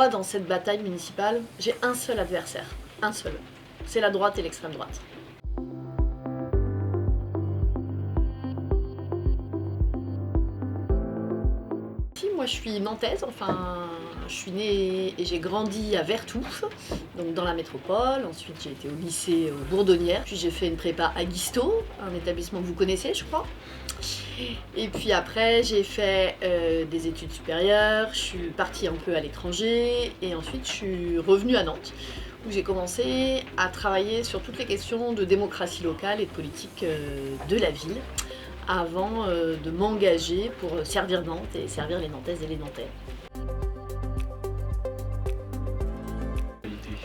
moi, dans cette bataille municipale, j'ai un seul adversaire, un seul. C'est la droite et l'extrême droite. Moi, je suis nantaise, enfin, je suis née et j'ai grandi à Vertou, donc dans la métropole. Ensuite, j'ai été au lycée Bourdonnière. Puis j'ai fait une prépa à Guisto, un établissement que vous connaissez, je crois. Et puis après, j'ai fait des études supérieures, je suis partie un peu à l'étranger et ensuite je suis revenue à Nantes où j'ai commencé à travailler sur toutes les questions de démocratie locale et de politique de la ville avant de m'engager pour servir Nantes et servir les Nantaises et les Nantais.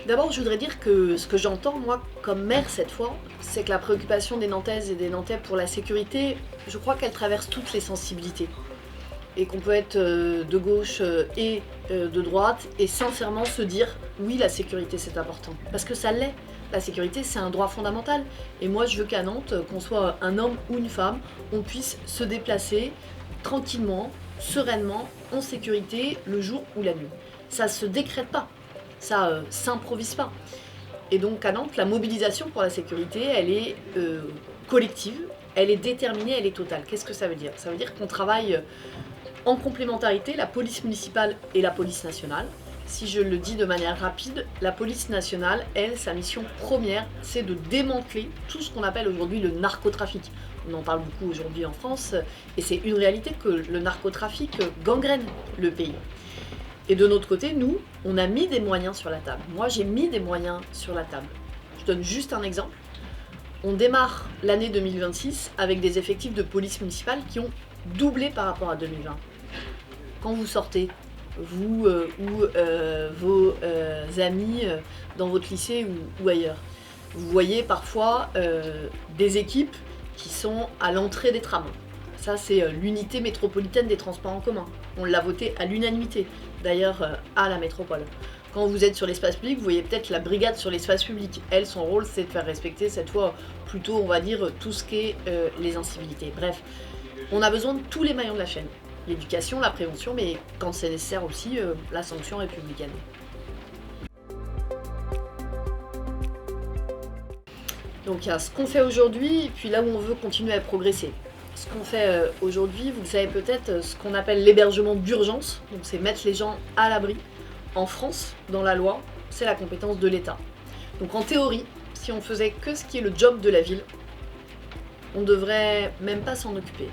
D'abord, je voudrais dire que ce que j'entends, moi, comme maire cette fois, c'est que la préoccupation des Nantaises et des Nantais pour la sécurité, je crois qu'elle traverse toutes les sensibilités. Et qu'on peut être de gauche et de droite et sincèrement se dire oui, la sécurité c'est important. Parce que ça l'est. La sécurité c'est un droit fondamental. Et moi je veux qu'à Nantes, qu'on soit un homme ou une femme, on puisse se déplacer tranquillement, sereinement, en sécurité le jour ou la nuit. Ça se décrète pas. Ça s'improvise pas. Et donc à Nantes, la mobilisation pour la sécurité, elle est collective, elle est déterminée, elle est totale. Qu'est-ce que ça veut dire? Ça veut dire qu'on travaille en complémentarité, la police municipale et la police nationale. Si je le dis de manière rapide, la police nationale, elle, sa mission première, c'est de démanteler tout ce qu'on appelle aujourd'hui le narcotrafic. On en parle beaucoup aujourd'hui en France, et c'est une réalité que le narcotrafic gangrène le pays. Et de notre côté, nous, on a mis des moyens sur la table. Moi, j'ai mis des moyens sur la table. Je donne juste un exemple. On démarre l'année 2026 avec des effectifs de police municipale qui ont doublé par rapport à 2020. Quand vous sortez, vous ou vos amis dans votre lycée ou ailleurs, vous voyez parfois des équipes qui sont à l'entrée des trams. Ça, c'est l'unité métropolitaine des transports en commun. On l'a voté à l'unanimité, d'ailleurs, à la métropole. Quand vous êtes sur l'espace public, vous voyez peut-être la brigade sur l'espace public. Elle, son rôle, c'est de faire respecter, cette fois, plutôt, on va dire, tout ce qui est les incivilités. Bref, on a besoin de tous les maillons de la chaîne. L'éducation, la prévention, mais quand c'est nécessaire aussi, la sanction républicaine. Donc il y a ce qu'on fait aujourd'hui, et puis là où on veut continuer à progresser. Ce qu'on fait aujourd'hui, vous le savez peut-être, ce qu'on appelle l'hébergement d'urgence, donc c'est mettre les gens à l'abri. En France, dans la loi, c'est la compétence de l'État. Donc en théorie, si on faisait que ce qui est le job de la ville, on devrait même pas s'en occuper.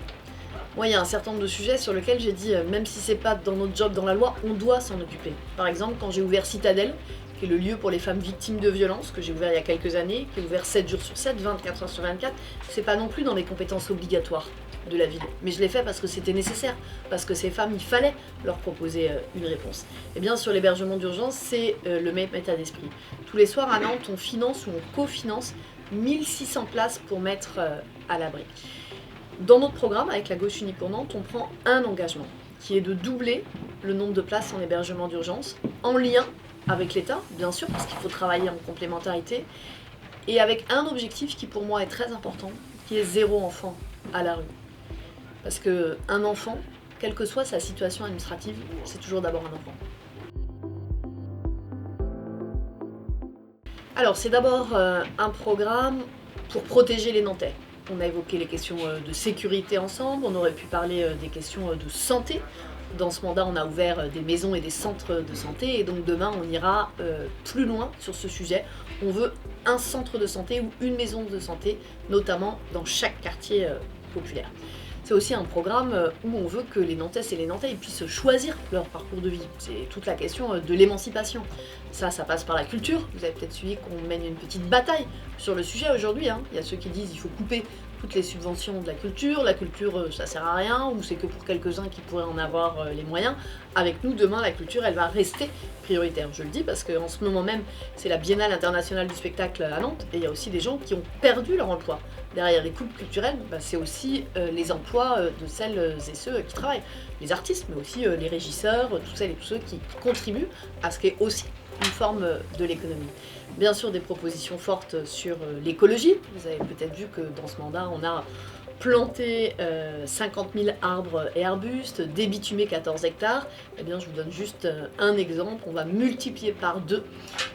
Moi, il y a un certain nombre de sujets sur lesquels j'ai dit, même si c'est pas dans notre job, dans la loi, on doit s'en occuper. Par exemple, quand j'ai ouvert Citadelle, qui est le lieu pour les femmes victimes de violences, que j'ai ouvert il y a quelques années, qui est ouvert 7 jours sur 7, 24 heures sur 24, c'est pas non plus dans les compétences obligatoires de la ville. Mais je l'ai fait parce que c'était nécessaire, parce que ces femmes, il fallait leur proposer une réponse. Et bien, sur l'hébergement d'urgence, c'est le même état d'esprit. Tous les soirs à Nantes, on finance ou on cofinance 1600 places pour mettre à l'abri. Dans notre programme, avec la Gauche Unie pour Nantes, on prend un engagement, qui est de doubler le nombre de places en hébergement d'urgence, en lien avec l'État, bien sûr, parce qu'il faut travailler en complémentarité, et avec un objectif qui pour moi est très important, qui est 0 enfant à la rue. Parce qu'un enfant, quelle que soit sa situation administrative, c'est toujours d'abord un enfant. Alors, c'est d'abord un programme pour protéger les Nantais. On a évoqué les questions de sécurité ensemble, on aurait pu parler des questions de santé. Dans ce mandat, on a ouvert des maisons et des centres de santé, et donc demain, on ira plus loin sur ce sujet. On veut un centre de santé ou une maison de santé, notamment dans chaque quartier populaire. C'est aussi un programme où on veut que les Nantaises et les Nantais puissent choisir leur parcours de vie. C'est toute la question de l'émancipation. Ça passe par la culture. Vous avez peut-être suivi qu'on mène une petite bataille sur le sujet aujourd'hui. Il y a ceux qui disent qu'il faut couper toutes les subventions de la culture ça sert à rien, ou c'est que pour quelques-uns qui pourraient en avoir les moyens. Avec nous, demain, la culture, elle va rester prioritaire. Je le dis parce qu'en ce moment même, c'est la Biennale internationale du spectacle à Nantes, et il y a aussi des gens qui ont perdu leur emploi. Derrière les coupes culturelles, c'est aussi les emplois de celles et ceux qui travaillent. Les artistes, mais aussi les régisseurs, toutes celles et tous ceux qui contribuent à ce qui est aussi une forme de l'économie. Bien sûr, des propositions fortes sur l'écologie. Vous avez peut-être vu que dans ce mandat, on a planter 50 000 arbres et arbustes, débitumer 14 hectares, eh bien je vous donne juste un exemple, on va multiplier par 2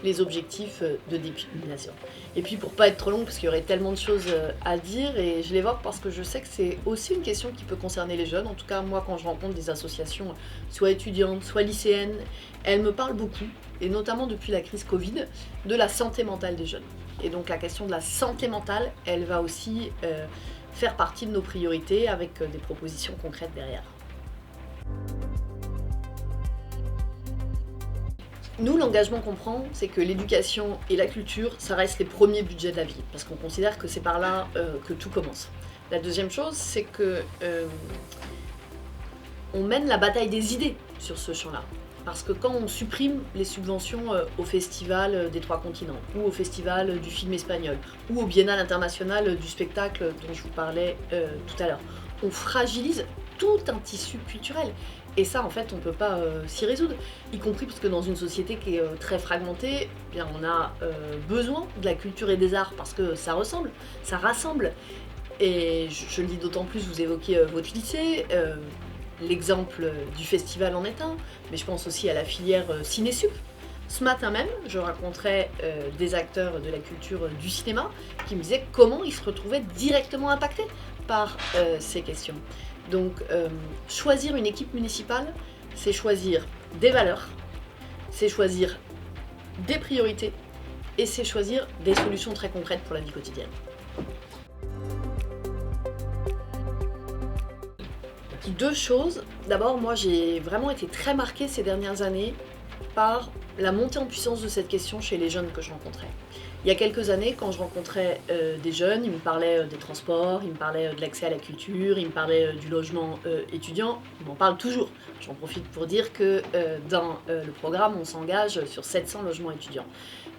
les objectifs de débitumination. Et puis pour pas être trop long, parce qu'il y aurait tellement de choses à dire, et je l'évoque parce que je sais que c'est aussi une question qui peut concerner les jeunes. En tout cas, moi quand je rencontre des associations, soit étudiantes, soit lycéennes, elles me parlent beaucoup, et notamment depuis la crise Covid, de la santé mentale des jeunes. Et donc la question de la santé mentale, elle va aussi faire partie de nos priorités avec des propositions concrètes derrière. Nous, l'engagement qu'on prend, c'est que l'éducation et la culture, ça reste les premiers budgets de la ville, parce qu'on considère que c'est par là que tout commence. La deuxième chose, c'est que on mène la bataille des idées sur ce champ-là. Parce que quand on supprime les subventions au Festival des Trois Continents, ou au Festival du film espagnol, ou au Biennale international du spectacle dont je vous parlais tout à l'heure, on fragilise tout un tissu culturel. Et ça, en fait, on ne peut pas s'y résoudre, y compris parce que dans une société qui est très fragmentée, eh bien, on a besoin de la culture et des arts parce que ça ressemble, ça rassemble. Et je le dis d'autant plus, vous évoquez votre lycée, l'exemple du festival en est un, mais je pense aussi à la filière Cinésup. Ce matin même, je rencontrais des acteurs de la culture du cinéma qui me disaient comment ils se retrouvaient directement impactés par ces questions. Donc choisir une équipe municipale, c'est choisir des valeurs, c'est choisir des priorités et c'est choisir des solutions très concrètes pour la vie quotidienne. Deux choses. D'abord, moi j'ai vraiment été très marquée ces dernières années par la montée en puissance de cette question chez les jeunes que je rencontrais. Il y a quelques années, quand je rencontrais des jeunes, ils me parlaient des transports, ils me parlaient de l'accès à la culture, ils me parlaient du logement étudiant, ils m'en parlent toujours. J'en profite pour dire que dans le programme, on s'engage sur 700 logements étudiants.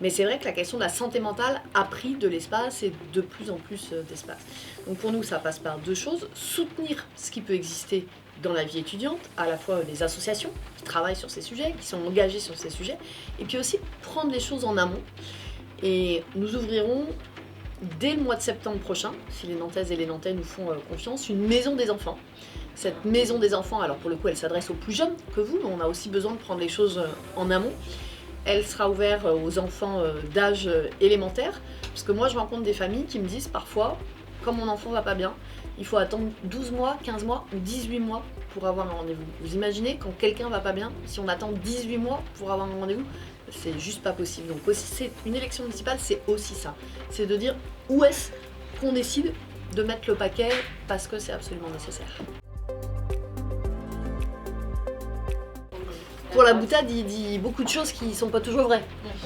Mais c'est vrai que la question de la santé mentale a pris de l'espace et de plus en plus d'espace. Donc pour nous, ça passe par deux choses. Soutenir ce qui peut exister dans la vie étudiante, à la fois les associations qui travaillent sur ces sujets, qui sont engagées sur ces sujets, et puis aussi prendre les choses en amont. Et nous ouvrirons dès le mois de septembre prochain, si les Nantaises et les Nantais nous font confiance, une maison des enfants. Cette maison des enfants, alors pour le coup elle s'adresse aux plus jeunes que vous, mais on a aussi besoin de prendre les choses en amont. Elle sera ouverte aux enfants d'âge élémentaire, parce que moi je rencontre des familles qui me disent parfois, quand mon enfant va pas bien, il faut attendre 12 mois, 15 mois ou 18 mois pour avoir un rendez-vous. Vous imaginez quand quelqu'un va pas bien, si on attend 18 mois pour avoir un rendez-vous, c'est juste pas possible. Donc aussi, c'est une élection municipale, c'est aussi ça. C'est de dire où est-ce qu'on décide de mettre le paquet parce que c'est absolument nécessaire. Pour la boutade, il dit beaucoup de choses qui sont pas toujours vraies.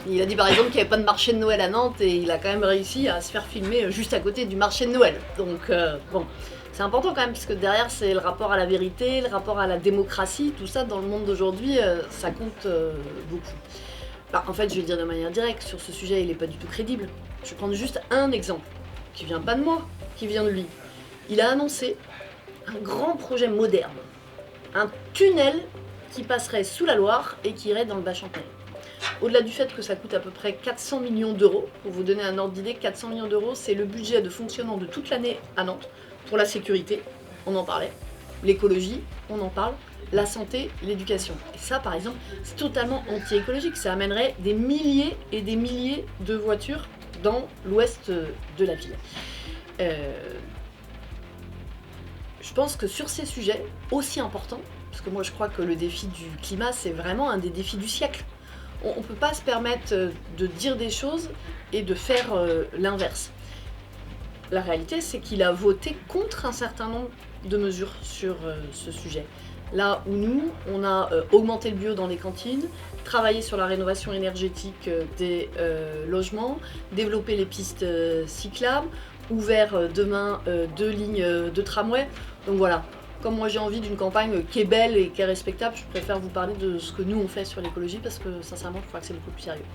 Il a dit par exemple qu'il n'y avait pas de marché de Noël à Nantes et il a quand même réussi à se faire filmer juste à côté du marché de Noël. Donc bon, c'est important quand même parce que derrière c'est le rapport à la vérité, le rapport à la démocratie, tout ça dans le monde d'aujourd'hui, ça compte beaucoup. Bah, en fait, je vais le dire de manière directe, sur ce sujet il n'est pas du tout crédible. Je vais prendre juste un exemple, qui vient pas de moi, qui vient de lui. Il a annoncé un grand projet moderne, un tunnel qui passerait sous la Loire et qui irait dans le Bas-Champenois. Au-delà du fait que ça coûte à peu près 400 millions d'euros, pour vous donner un ordre d'idée, 400 millions d'euros, c'est le budget de fonctionnement de toute l'année à Nantes, pour la sécurité, on en parlait, l'écologie, on en parle, la santé, l'éducation. Et ça, par exemple, c'est totalement anti-écologique, ça amènerait des milliers et des milliers de voitures dans l'ouest de la ville. Je pense que sur ces sujets aussi importants, parce que moi je crois que le défi du climat c'est vraiment un des défis du siècle. On ne peut pas se permettre de dire des choses et de faire l'inverse. La réalité c'est qu'il a voté contre un certain nombre de mesures sur ce sujet. Là où nous, on a augmenté le bio dans les cantines, travaillé sur la rénovation énergétique des logements, développé les pistes cyclables, ouvert demain 2 lignes de tramway. Donc voilà, comme moi j'ai envie d'une campagne qui est belle et qui est respectable, je préfère vous parler de ce que nous on fait sur l'écologie parce que sincèrement je crois que c'est beaucoup plus sérieux.